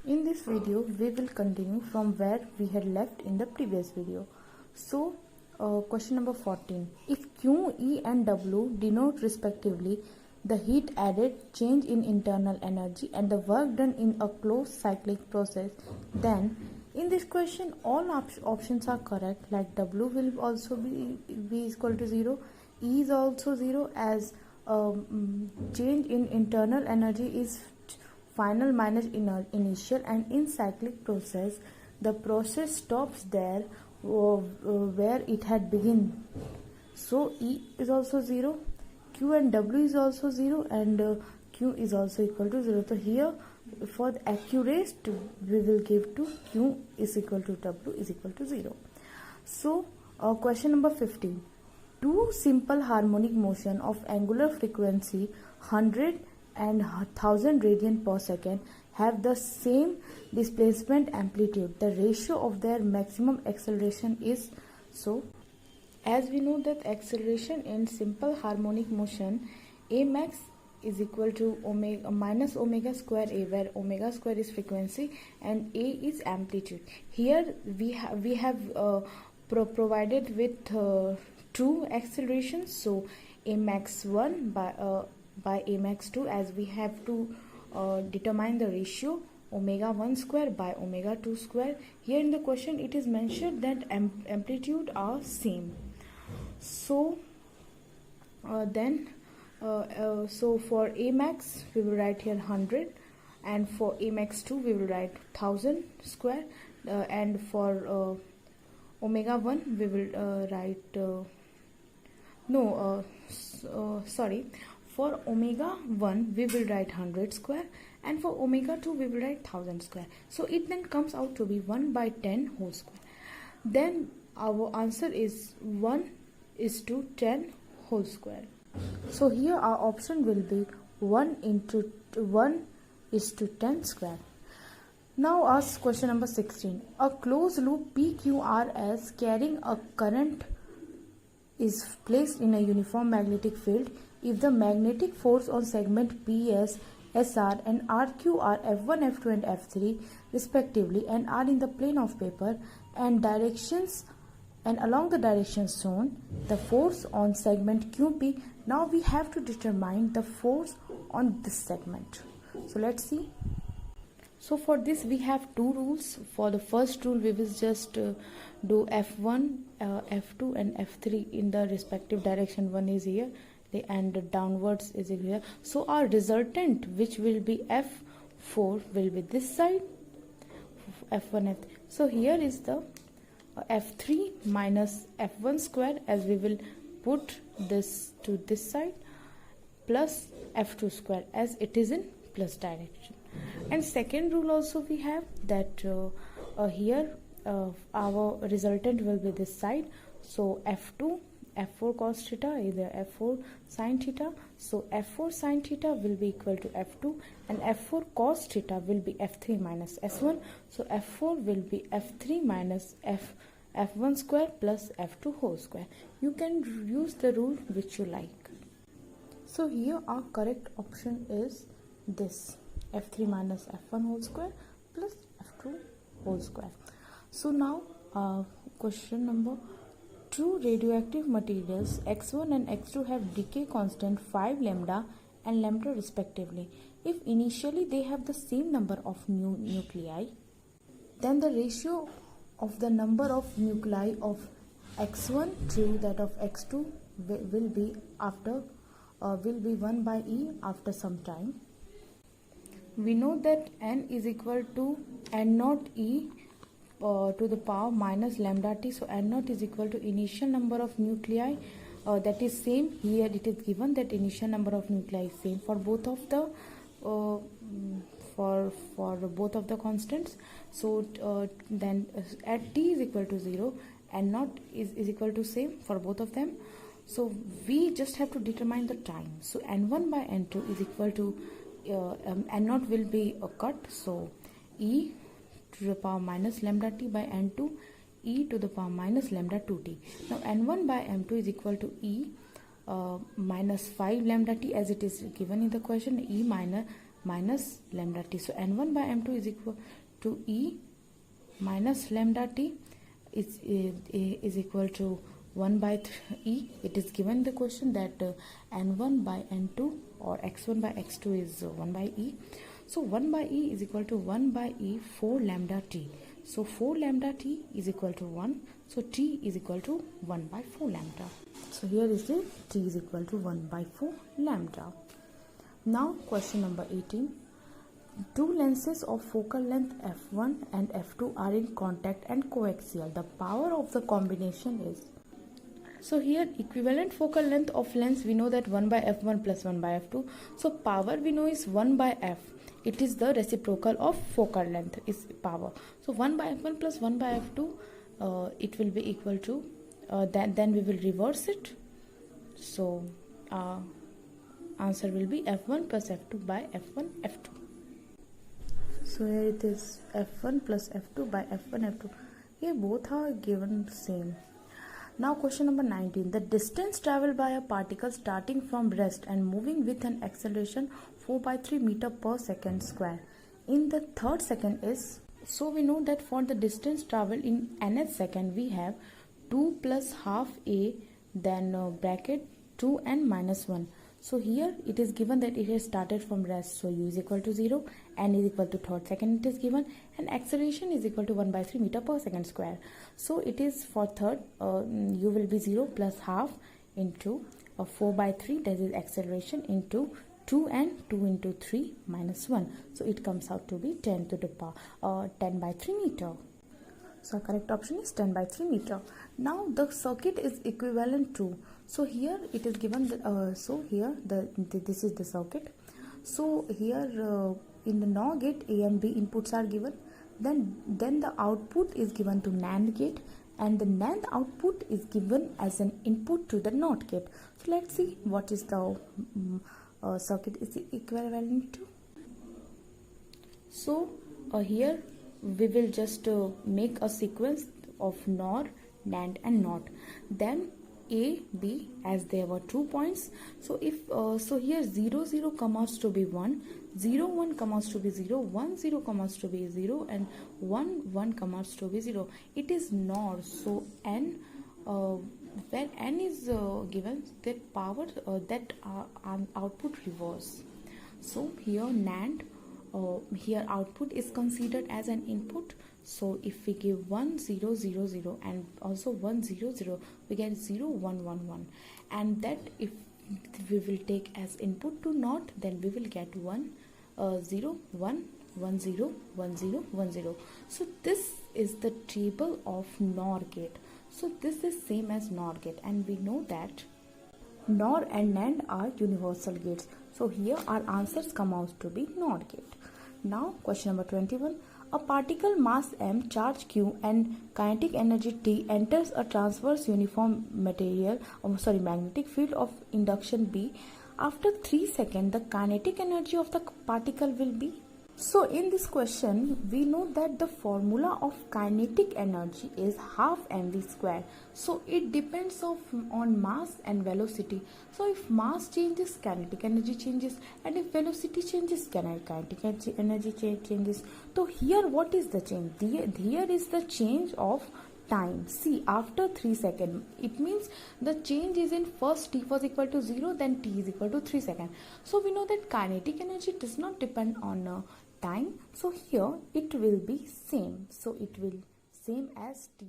In this video, we will continue from where we had left in the previous video. So, question number 14. If Q, E and W denote respectively the heat added, change in internal energy and the work done in a closed cyclic process, then in this question all options are correct, like W will also be equal to 0, E is also 0, as change in internal energy is final minus initial, and in cyclic process the process stops there where it had begun. So E is also 0, Q and W is also 0, and Q is also equal to 0. So here for the accuracy we will give to Q is equal to W is equal to 0. So question number 15. Two simple harmonic motion of angular frequency 100 and 1000 radian per second have the same displacement amplitude. The ratio of their maximum acceleration is, so as we know that acceleration in simple harmonic motion, A max is equal to omega minus omega square A, where omega square is frequency and A is amplitude. Here we have provided with two accelerations, so A max 1 by A max 2, as we have to determine the ratio omega 1 square by omega 2 square. Here in the question it is mentioned that amplitude are same. So so for A max we will write here 100, and for A max 2 we will write 1000 square, and for omega 1 we will write for omega 1 we will write 100 square, and for omega 2 we will write 1000 square. So it then comes out to be 1 by 10 whole square. Then our answer is 1 is to 10 whole square. So here our option will be 1 into 1 is to 10 square. Now ask question number 16. A closed loop PQRS carrying a current is placed in a uniform magnetic field if the magnetic force on segment PS, SR and RQ are F1, F2 and F3 respectively and are in the plane of paper and directions and along the directions shown, the force on segment QP. Now we have to determine the force on this segment. So let's see. So for this we have two rules. For the first rule we will just do F1, F2 and F3 in the respective direction. One is here and downwards is here. So our resultant, which will be F4, will be this side, F1, F3. So here is the F3 minus F1 square, as we will put this to this side, plus F2 square as it is in plus direction. And second rule also we have that here our resultant will be this side. So F2, F4 cos theta is F4 sin theta. So F4 sin theta will be equal to F2, and F4 cos theta will be F3 minus S1. So F4 will be F3 minus F1 square plus F2 whole square. You can use the rule which you like. So here our correct option is this, F3 minus F1 whole square plus F2 whole square. So now question number 2. Radioactive materials X1 and X2 have decay constant 5 lambda and lambda respectively. If initially they have the same number of nuclei, then the ratio of the number of nuclei of X1 to that of X2 will be 1 by E after some time. We know that N is equal to N naught E to the power minus lambda t. So N naught is equal to initial number of nuclei, that is same. Here it is given that initial number of nuclei is same for both of the for both of the constants. So then at t is equal to 0, N naught is equal to same for both of them. So we just have to determine the time. So N1 by N2 is equal to N naught will be a cut, so E to the power minus lambda t by N2, E to the power minus lambda 2t. Now N1 by M2 is equal to E minus 5 lambda t, as it is given in the question, E minus minus lambda t. So n1 by m2 is equal to E minus lambda t is equal to 1 by E. It is given the question that n1 by n2 or x1 by x2 is 1 by E. So 1 by E is equal to 1 by E 4 lambda t. So 4 lambda t is equal to 1. So t is equal to 1 by 4 lambda. So here is the t is equal to 1 by 4 lambda. Now question number 18. Two lenses of focal length f1 and f2 are in contact and coaxial. The power of the combination is. So here equivalent focal length of lens, we know that 1 by f1 plus 1 by f2. So power we know is 1 by f. It is the reciprocal of focal length is power. So 1 by f1 plus 1 by f2, it will be equal to, then we will reverse it. So answer will be f1 plus f2 by f1 f2. So here it is f1 plus f2 by f1 f2. Here both are given same. Now question number 19. The distance traveled by a particle starting from rest and moving with an acceleration 4 by 3 meter per second square in the third second is. So we know that for the distance traveled in nth second we have 2 plus half a, then bracket 2n minus 1. So here it is given that it has started from rest, so u is equal to 0, n is equal to third second it is given, and acceleration is equal to 1 by 3 meter per second square. So it is for third, u will be 0 plus half into 4 by 3, that is acceleration, into 2 and 2 into 3 minus 1. So it comes out to be 10 to the power 10 by 3 meter. So correct option is 10 by 3 meter. Now the circuit is equivalent to, so here it is given so here this is the circuit. So here in the NOR gate A and B inputs are given, then the output is given to NAND gate, and the NAND output is given as an input to the NOT gate. So let's see what is the circuit is equivalent to. So here we will just make a sequence of NOR, NAND and NOT. Then A, B, as there were 2 points. So if so here 0 0 comes to be 1, 0 1 comes to be 0, 1 0 comes to be 0, and 1 1 comes to be 0. It is NOR. So n when n is given, that power that output reverse. So here NAND, here output is considered as an input. So if we give 1 0 0 0 and also 1 0 0, we get 0 1 1 1, and that if we will take as input to NOT, then we will get 1 0 1 1 0 1 0 1 0. So this is the table of NOR gate. So this is same as NOR gate, and we know that NOR and NAND are universal gates. So here our answers come out to be NOR gate. Now question number 21. A particle mass m, charge q and kinetic energy T enters a transverse uniform magnetic field of induction B. After 3 seconds, the kinetic energy of the particle will be. So in this question, we know that the formula of kinetic energy is half mv square. So it depends on mass and velocity. So if mass changes, kinetic energy changes, and if velocity changes, kinetic energy changes. So here what is the change? Here is the change of time. See, after 3 seconds, it means the change is in first t was equal to 0, then t is equal to 3 seconds. So we know that kinetic energy does not depend on time. So here it will be same. So it will same as t.